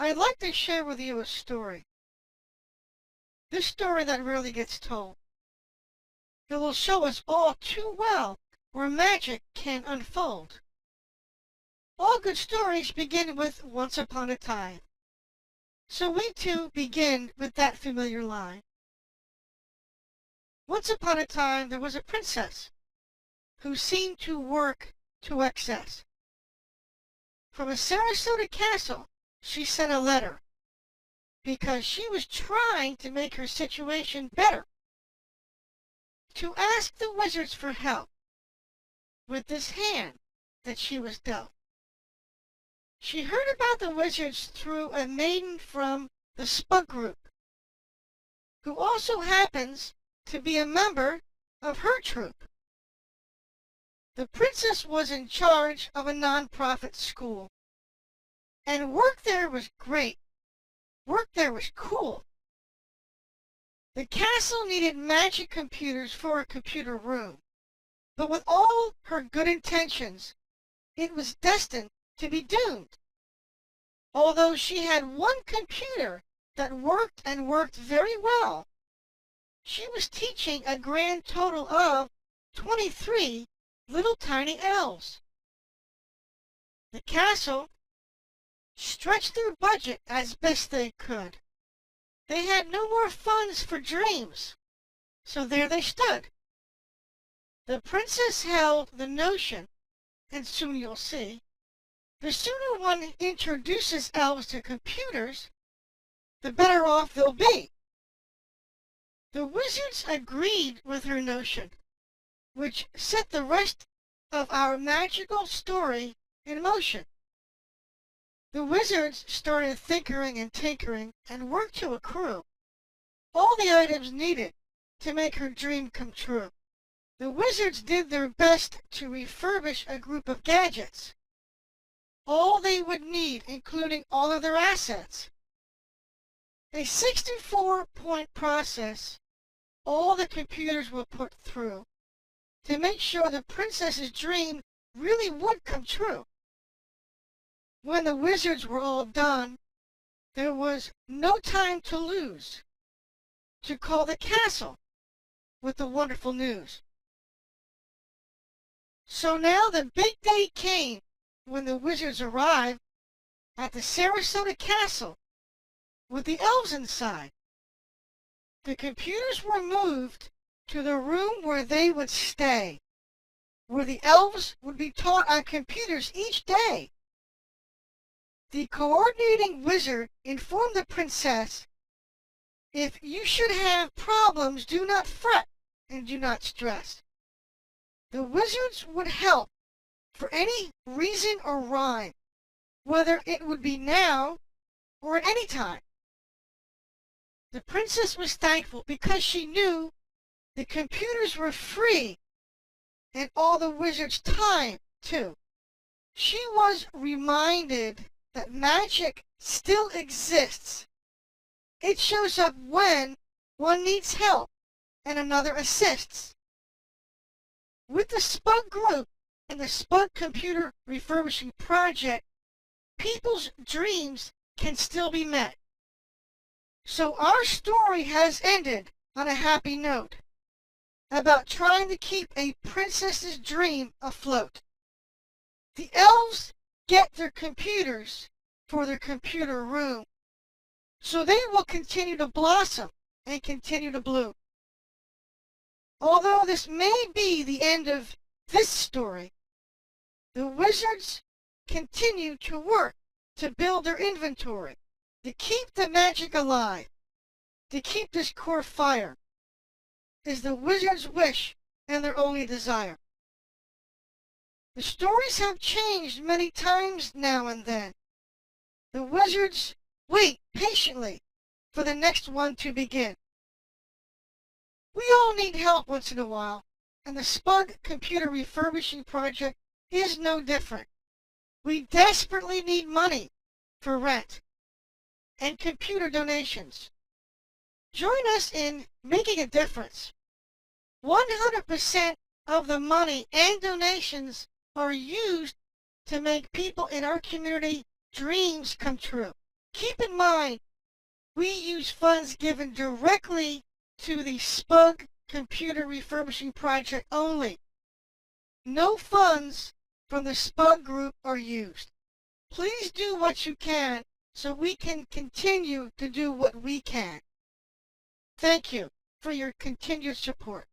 I'd like to share with you a story. This story that rarely gets told. It will show us all too well where magic can unfold. All good stories begin with once upon a time. So we too begin with that familiar line. Once upon a time there was a princess who seemed to work to excess. From a Sarasota castle she sent a letter because she was trying to make her situation better, to ask the wizards for help with this hand that she was dealt. She heard about the wizards through a maiden from the Spug Group, who also happens to be a member of her troop. The princess was in charge of a non-profit school, and work there was great. Work there was cool. The castle needed magic computers for a computer room, but with all her good intentions, it was destined to be doomed. Although she had one computer that worked and worked very well, she was teaching a grand total of 23 little tiny elves. The castle stretched their budget as best they could. They had no more funds for dreams, so there they stood. The princess held the notion, and soon you'll see, the sooner one introduces elves to computers, the better off they'll be. The wizards agreed with her notion, which set the rest of our magical story in motion. The wizards started tinkering and tinkering and worked to accrue all the items needed to make her dream come true. The wizards did their best to refurbish a group of gadgets, all they would need, including all of their assets. A 64-point process all the computers were put through to make sure the princess's dream really would come true. When the wizards were all done, there was no time to lose to call the castle with the wonderful news. So now the big day came when the wizards arrived at the Sarasota castle with the elves inside. The computers were moved to the room where they would stay, where the elves would be taught on computers each day. The coordinating wizard informed the princess, "If you should have problems, do not fret and do not stress. The wizards would help for any reason or rhyme, whether it would be now or at any time." The princess was thankful because she knew the computers were free and all the wizards' time, too. She was reminded that magic still exists. It shows up when one needs help and another assists. With the Spug Group and the Spug Computer Refurbishing Project, people's dreams can still be met. So our story has ended on a happy note about trying to keep a princess's dream afloat. The elves get their computers for their computer room, so they will continue to blossom and continue to bloom. Although this may be the end of this story, the wizards continue to work to build their inventory, to keep the magic alive, to keep this core fire, is the wizards' wish and their only desire. The stories have changed many times now and then. The wizards wait patiently for the next one to begin. We all need help once in a while, and the Spug Computer Refurbishing Project is no different. We desperately need money for rent and computer donations. Join us in making a difference. 100% of the money and donations are used to make people in our community dreams come true. Keep in mind, we use funds given directly to the SPUG Computer Refurbishing Project only. No funds from the SPUG group are used. Please do what you can so we can continue to do what we can. Thank you for your continued support.